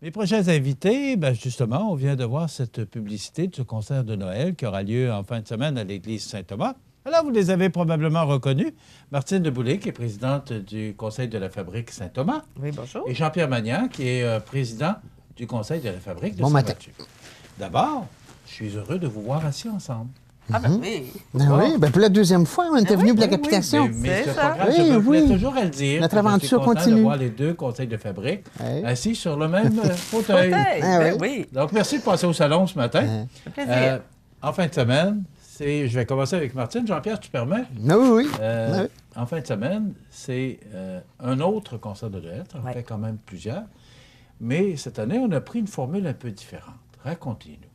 Mes prochains invités, bien justement, on vient de voir cette publicité de ce concert de Noël qui aura lieu en fin de semaine à l'église Saint-Thomas. Alors, vous les avez probablement reconnus. Martine Deboulay, qui est présidente du Conseil de la Fabrique Saint-Thomas. Oui, bonjour. Et Jean-Pierre Magnan, qui est président du Conseil de la Fabrique de Bon matin. Saint-Mathieu. D'abord, je suis heureux de vous voir assis ensemble. Ah, ben oui. Oui, pour la deuxième fois, on était venu pour la Oui, capitation. mais C'est c'est ça. pas grave, Oui, je me plais oui. toujours à le dire. Notre Je suis aventure content continue. de voir les deux conseils de fabrique Oui. assis sur le même fauteuil. Fauteuil, Ah, ben oui. oui. Donc, merci de passer au salon ce matin. Hein. Ça fait plaisir. En fin de semaine, je vais commencer avec Martine. Jean-Pierre, tu permets? Oui, oui. Euh, Oui. En fin de semaine, c'est un autre concert de Noël. Ça en Ouais. fait quand même plusieurs. Mais cette année, on a pris une formule un peu différente. Racontez-nous.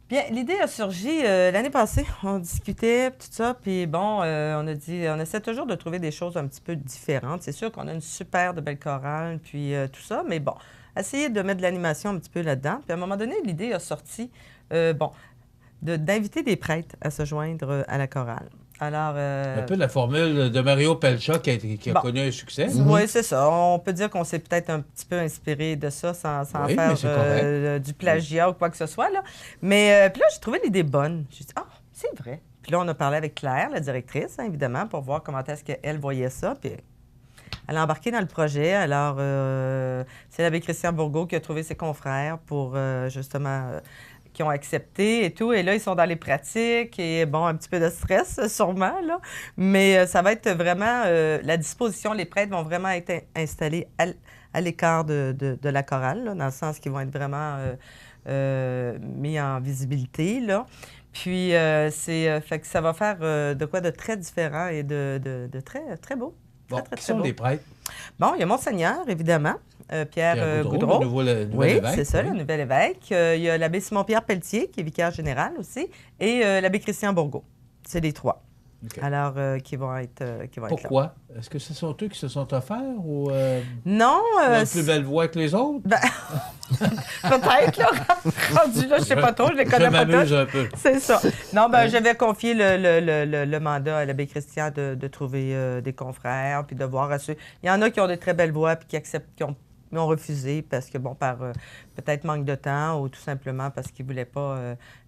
Bien, l'idée a surgi l'année passée. On discutait, tout ça, puis bon, on a dit, on essaie toujours de trouver des choses un petit peu différentes. C'est sûr qu'on a une super de belle chorale, puis tout ça, mais bon, essayer de mettre de l'animation un petit peu là-dedans. Puis à un moment donné, l'idée a sorti, d'inviter des prêtres à se joindre à la chorale. Alors, Un peu la formule de Mario Pelcha qui a Bon. connu un succès. oui, c'est ça. On peut dire qu'on s'est peut-être un petit peu inspiré de ça sans Oui, faire mais c'est correct. du plagiat ou quoi que ce soit. Là. Mais puis là, j'ai trouvé l'idée bonne. J'ai dit, c'est vrai. Puis là, on a parlé avec Claire, la directrice, hein, évidemment, pour voir comment est-ce qu'elle voyait ça. Puis elle a embarqué dans le projet. Alors, c'est l'abbé Christian Bourgault qui a trouvé ses confrères pour justement... qui ont accepté et tout. Et là, ils sont dans les pratiques et, bon, un petit peu de stress, sûrement, là. Mais ça va être vraiment... la disposition, les prêtres vont vraiment être installés à l'écart de la chorale, là, dans le sens qu'ils vont être vraiment mis en visibilité, là. Puis, fait que ça va faire de quoi de très différent et de très, très beau. Bon, Très, qui très sont beau. les prêtres? Bon, il y a Monseigneur, évidemment, Pierre Goudreau. le nouvel Oui, évêque. c'est ça, oui. le nouvel évêque. Il y a l'abbé Simon-Pierre Pelletier, qui est vicaire général aussi, et l'abbé Christian Bourgault. C'est les trois. OK. Alors, qui vont être là. Pourquoi? Est-ce que ce sont eux qui se sont offerts ou Non, ont une plus belle voix que les autres? ben, peut-être, là. Rendu là, je sais pas trop, je les connais Je pas m'amuse tous. un peu. C'est ça. Non, ben, j'avais confié le mandat à l'abbé Christian de trouver des confrères, puis de voir à ceux... Il y en a qui ont de très belles voix, puis qui acceptent, qui ont refusé parce que, bon, par peut-être manque de temps ou tout simplement parce qu'ils ne voulaient pas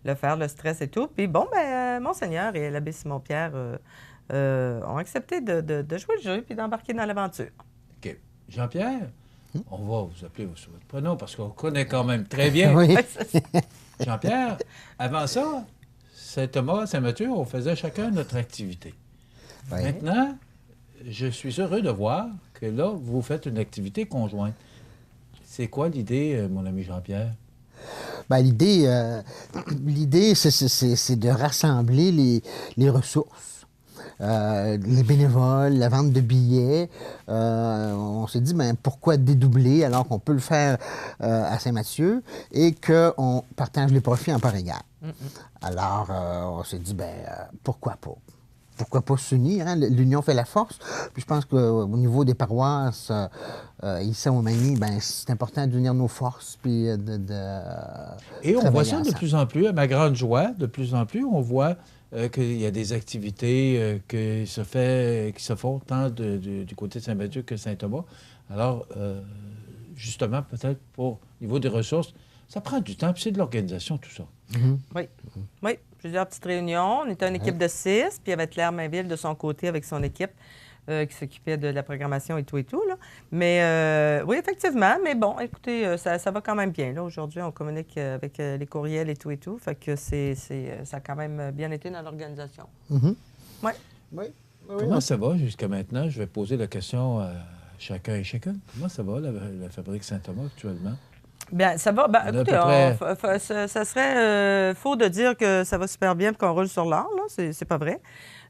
le faire, le stress et tout. Puis, bon, ben, Monseigneur et l'abbé Simon-Pierre ont accepté de jouer le jeu puis d'embarquer dans l'aventure. OK. Jean-Pierre, on va vous appeler sur votre prénom parce qu'on connaît quand même très bien. Oui. Ouais, c'est ça. Jean-Pierre, avant ça, Saint-Thomas, Saint-Mathieu, on faisait chacun notre activité. Oui. Maintenant, je suis heureux de voir que là, vous faites une activité conjointe. C'est quoi l'idée, mon ami Jean-Pierre? Ben, l'idée, c'est de rassembler les ressources. Les bénévoles, la vente de billets. On s'est dit, ben, pourquoi dédoubler alors qu'on peut le faire à Saint-Mathieu et qu'on partage les profits en part égale. Alors, on s'est dit, ben, pourquoi pas? Pourquoi pas s'unir? Hein? L'union fait la force. Puis je pense qu'au niveau des paroisses, ici à Montmagny, ben, c'est important d'unir nos forces puis Et on voit travailler ça de ensemble. plus en plus, à ma grande joie, de plus en plus, on voit qu'il y a des activités qui se font tant du côté de Saint-Mathieu que Saint-Thomas. Alors, justement, peut-être pour le niveau des ressources, ça prend du temps, puis c'est de l'organisation, tout ça. Oui. Oui, plusieurs petites réunions. On était une équipe de 6, puis il y avait Claire Mainville de son côté avec son équipe qui s'occupait de la programmation et tout, là. Mais oui, effectivement. Mais bon, écoutez, ça va quand même bien. Là, aujourd'hui, on communique avec les courriels et tout. Fait que ça a quand même bien été dans l'organisation. Mhm. Oui. Oui. Comment ça va jusqu'à maintenant? Je vais poser la question à chacun et chacune. Comment ça va, la Fabrique Saint-Thomas, actuellement? Bien, ça va. Ben, On a à écoutez, peu près- ça serait faux de dire que ça va super bien et qu'on roule sur l'or, là. C'est pas vrai.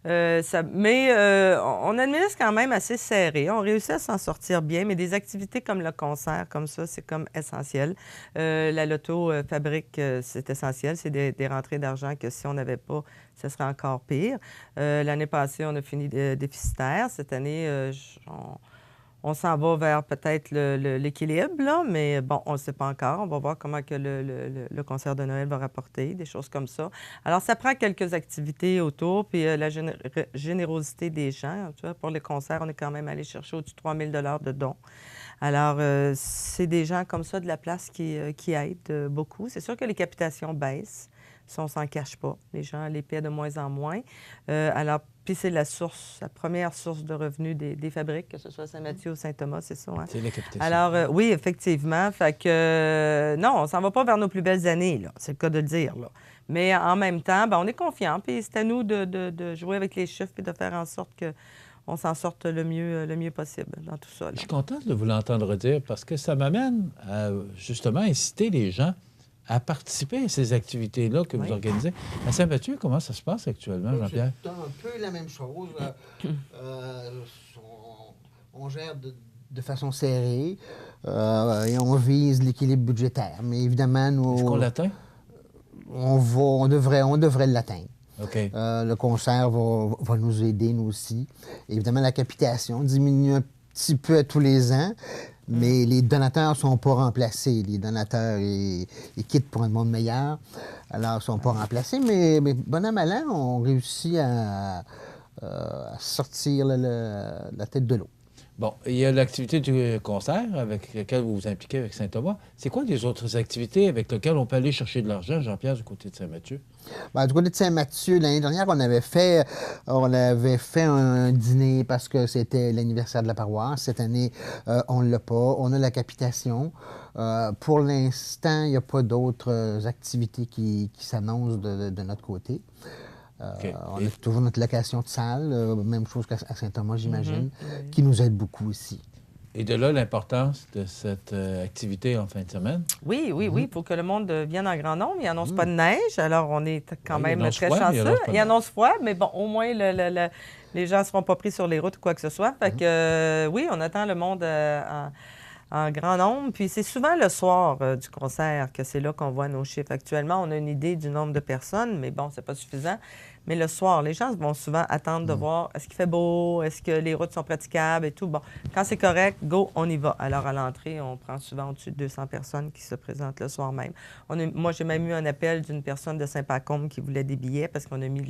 Mais on administre quand même assez serré. On réussit à s'en sortir bien, mais des activités comme le concert, comme ça, c'est comme essentiel. La loto fabrique, c'est essentiel. C'est des rentrées d'argent que si on n'avait pas, ce serait encore pire. L'année passée, on a fini déficitaire. Cette année, on s'en va vers peut-être l'équilibre, là, mais bon, on ne le sait pas encore. On va voir comment que le concert de Noël va rapporter, des choses comme ça. Alors, ça prend quelques activités autour, puis la générosité des gens. Tu vois, pour les concerts, on est quand même allé chercher au-dessus de 3 000 de dons. Alors, c'est des gens comme ça de la place qui aident beaucoup. C'est sûr que les capitations baissent. Ça, on ne s'en cache pas. Les gens les paient de moins en moins. Alors, puis c'est la première source de revenus des fabriques, que ce soit Saint-Mathieu ou Saint-Thomas, c'est ça, hein? C'est la capitation. Alors, oui, effectivement. Fait que, non, on s'en va pas vers nos plus belles années, là. C'est le cas de le dire, là. Mais en même temps, ben, on est confiants. Puis c'est à nous de jouer avec les chiffres et de faire en sorte qu'on s'en sorte le mieux possible dans tout ça, là. Je suis contente de vous l'entendre dire parce que ça m'amène à, justement, inciter les gens à participer à ces activités-là que vous organisez. À Saint-Mathieu, comment ça se passe actuellement, Jean-Pierre? C'est un peu la même chose. On gère de façon serrée et on vise l'équilibre budgétaire. Mais évidemment, nous... Est-ce qu'on l'atteint? On devrait l'atteindre. OK. Le concert va nous aider, nous aussi. Évidemment, la capitation diminue un petit peu à tous les ans, mais les donateurs ne sont pas remplacés. Les donateurs, ils quittent pour un monde meilleur. Alors, ils ne sont pas remplacés, mais bon an, mal an, on réussit à sortir la tête de l'eau. Bon, il y a l'activité du concert avec laquelle vous vous impliquez avec Saint-Thomas. C'est quoi les autres activités avec lesquelles on peut aller chercher de l'argent, Jean-Pierre, du côté de Saint-Mathieu? Bien, du côté de Saint-Mathieu, l'année dernière, on avait fait un dîner parce que c'était l'anniversaire de la paroisse. Cette année, on ne l'a pas. On a la capitation. Pour l'instant, il n'y a pas d'autres activités qui s'annoncent de notre côté. Okay. On a toujours notre location de salle, même chose qu'à Saint-Thomas, j'imagine, qui nous aide beaucoup aussi. Et de là, l'importance de cette activité en fin de semaine? Oui. Il faut que le monde vienne en grand nombre. Il n'annonce pas de neige, alors on est quand même très froid, chanceux. Il annonce froid, mais bon, au moins, les gens ne seront pas pris sur les routes ou quoi que ce soit. Fait que, oui, on attend le monde en grand nombre. Puis c'est souvent le soir du concert que c'est là qu'on voit nos chiffres. Actuellement, on a une idée du nombre de personnes, mais bon, c'est pas suffisant. Mais le soir, les gens vont souvent attendre de voir est-ce qu'il fait beau, est-ce que les routes sont praticables et tout. Bon, quand c'est correct, go, on y va. Alors, à l'entrée, on prend souvent au-dessus de 200 personnes qui se présentent le soir même. Moi, j'ai même eu un appel d'une personne de Saint-Pacôme qui voulait des billets parce qu'on a mis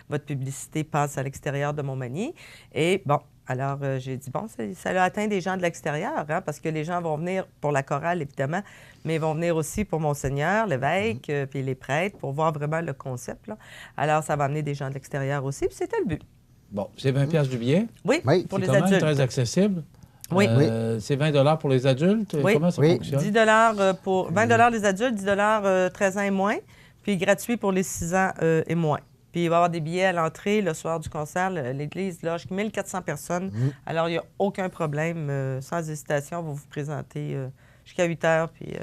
votre publicité passe à l'extérieur de Montmagny. Et bon, alors, j'ai dit, bon, ça a atteint des gens de l'extérieur, hein, parce que les gens vont venir pour la chorale, évidemment, mais ils vont venir aussi pour Monseigneur, l'évêque, puis les prêtres, pour voir vraiment le concept, là. Alors, ça va amener des gens de l'extérieur aussi, puis c'était le but. Bon, c'est 20 piastres du billet. Oui, pour les quand même adultes. Très accessible. Oui. C'est 20 pour les adultes. Oui. Comment ça fonctionne? 10 pour 20 les adultes, 10 13 ans et moins, puis gratuit pour les 6 ans et moins. Puis il va y avoir des billets à l'entrée le soir du concert. L'église loge 1400 personnes. Alors, il n'y a aucun problème. Sans hésitation, vous vous présentez jusqu'à 8 heures. Puis,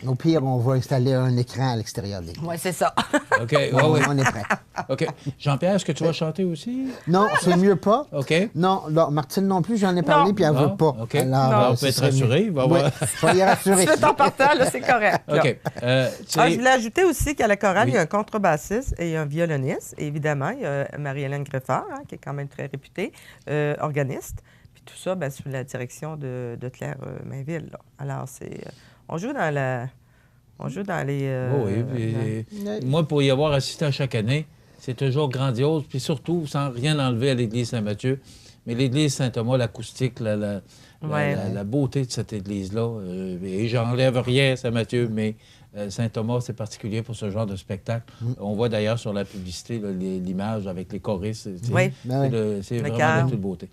Au pire, on va installer un écran à l'extérieur de l'église. oui, c'est ça. OK. On est prêt. OK. Jean-Pierre, est-ce que tu vas chanter aussi? Non, c'est mieux pas. OK. Non, Martine non plus, j'en ai parlé, puis elle ne veut pas. OK. Alors, on peut être rassuré. Oui, soyez rassurés. Si tu en partant, là, c'est correct. là. OK. Je voulais ajouter aussi qu'à la chorale, il y a un contrebassiste et un violoniste. Et évidemment, il y a Marie-Hélène Greffard, hein, qui est quand même très réputée, organiste. Puis tout ça, bien, sous la direction de Claire Mainville. Là. Alors, on joue dans les... Moi, pour y avoir assisté à chaque année, c'est toujours grandiose, puis surtout sans rien enlever à l'église Saint-Mathieu. Mais l'église Saint-Thomas, l'acoustique, la beauté de cette église-là, et j'enlève rien à Saint-Mathieu, mais Saint-Thomas, c'est particulier pour ce genre de spectacle. On voit d'ailleurs sur la publicité là, l'image avec les choristes. C'est vraiment de toute beauté.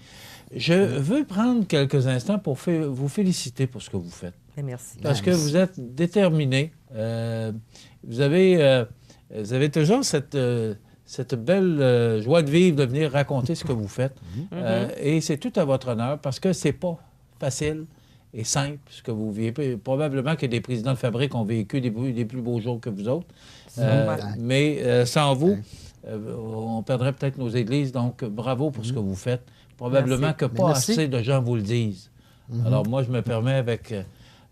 Je veux prendre quelques instants pour vous féliciter pour ce que vous faites. Merci. Parce que vous êtes déterminé. Vous avez toujours cette belle joie de vivre, de venir raconter ce que vous faites. Et c'est tout à votre honneur parce que c'est pas facile et simple ce que vous vivez. Probablement que des présidents de fabrique ont vécu des plus beaux jours que vous autres. Mais sans vous, on perdrait peut-être nos églises. Donc, bravo pour ce que vous faites. Probablement que pas assez de gens vous le disent. Alors, moi, je me permets avec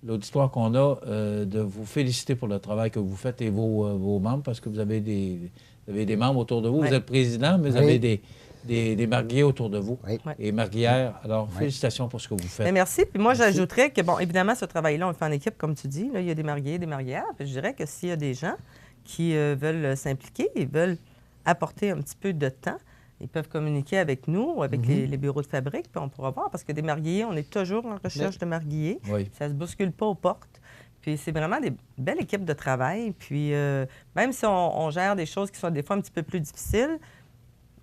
l'auditoire qu'on a de vous féliciter pour le travail que vous faites et vos membres, parce que vous avez des membres autour de vous. Vous êtes président, mais vous avez des marguiers autour de vous et marguières. Alors, félicitations pour ce que vous faites. Bien, merci. Puis moi, j'ajouterais que, bon, évidemment, ce travail-là, on le fait en équipe, comme tu dis. Là, il y a des marguiers, des marguières. Puis je dirais que s'il y a des gens qui veulent s'impliquer et veulent apporter un petit peu de temps, ils peuvent communiquer avec nous, ou avec les bureaux de fabrique, puis on pourra voir, parce que des marguilliers, on est toujours en recherche de marguilliers. Oui. Ça ne se bouscule pas aux portes. Puis c'est vraiment des belles équipes de travail. Puis même si on gère des choses qui sont des fois un petit peu plus difficiles,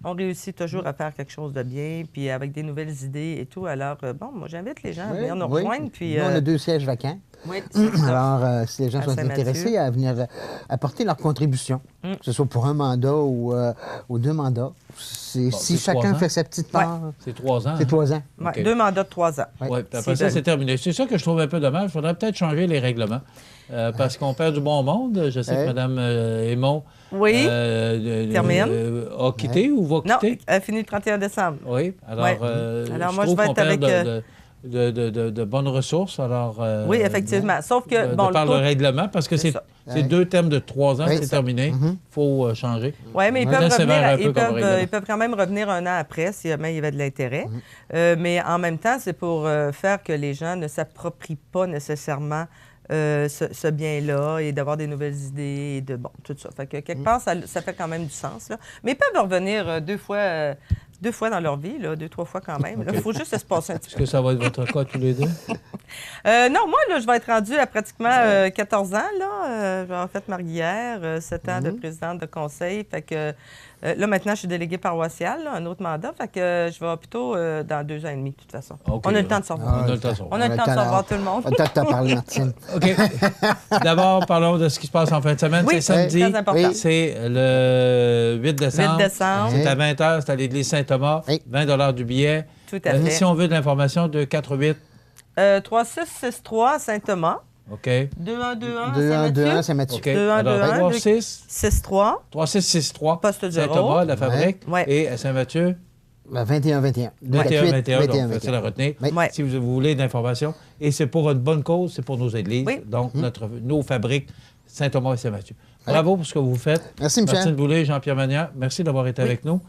on réussit toujours à faire quelque chose de bien, puis avec des nouvelles idées et tout. Alors, moi, j'invite les gens à venir nous rejoindre. Puis, nous, on a 2 sièges vacants. Oui, c'est ça. Alors, si les gens À sont Saint-Mathieu. intéressés à venir apporter leur contribution, que ce soit pour un mandat ou 2 mandats, si c'est chacun 3 ans. fait sa petite part, C'est 3 ans. c'est 3 ans. Ouais, OK. 2 mandats de 3 ans. Ouais. Oui, puis après ça, C'est c'est terminé. C'est ça que je trouve un peu dommage. Il faudrait peut-être changer les règlements parce qu'on perd du bon monde. Je sais que Mme Aymon Oui, termine. A quitté ou va Non, quitter. elle finit le 31 décembre. Oui, alors, Ouais. Alors, moi, je vais trouve être qu'on perd avec, de bonnes ressources. Alors, Oui, effectivement. Sauf que, de bon, par le le taux... règlement, parce que C'est c'est ça. Ouais. 2 termes de 3 ans, Oui, c'est ça. terminé. Il faut changer. Oui, mais ils Ouais. peuvent Là, c'est revenir, vers un peu ils comme règlement. ils peuvent quand même revenir un an après si jamais il y avait de l'intérêt. Mais en même temps, c'est pour faire que les gens ne s'approprient pas nécessairement ce bien-là et d'avoir des nouvelles idées et de tout ça. Fait que quelque part, ça fait quand même du sens. Là. Mais ils peuvent revenir 2 fois dans leur vie, 2-3 fois quand même. Il faut juste se passer un petit Est-ce peu. que ça va être votre cas tous les deux? Non, moi, là, je vais être rendue à pratiquement 14 ans. Là. J'ai en fait marguillière, 7 ans de présidente de conseil. Fait que là, maintenant, je suis déléguée paroissiale, là, un autre mandat. Fait que je vais plutôt dans 2 ans et demi, de toute façon. OK. On a le temps de s'en revoir. On a le temps de s'en On a le temps de s'en revoir tout le monde. On a le temps de t'en parler, Martine. OK. D'abord, parlons de ce qui se passe en fin de semaine. Oui, c'est samedi. très important. Oui. C'est le 8 décembre. 8 décembre. C'est à 20h, c'est à l'église Saint-Thomas. Oui. 20 du billet. Tout à fait. Si on veut de l'information, 248. 3663 Saint-Thomas. OK. 2121 2-1-2-1, Saint-Mathieu. c'est Mathieu. OK. 2-1-2-1, Alors, 36 63 3663. Poste 0. Saint-Thomas, la fabrique. Ouais. Et à Saint-Mathieu, 21-21. 21-21. Donc, facile à retenir. Oui. Ouais. Si vous voulez d'informations. Et c'est pour une bonne cause, c'est pour nos églises. Oui. Donc, nos fabriques, Saint-Thomas et Saint-Mathieu. Bravo pour ce que vous faites. Merci, Michel. Martine Boulay, Jean-Pierre Magnan, merci d'avoir été avec nous.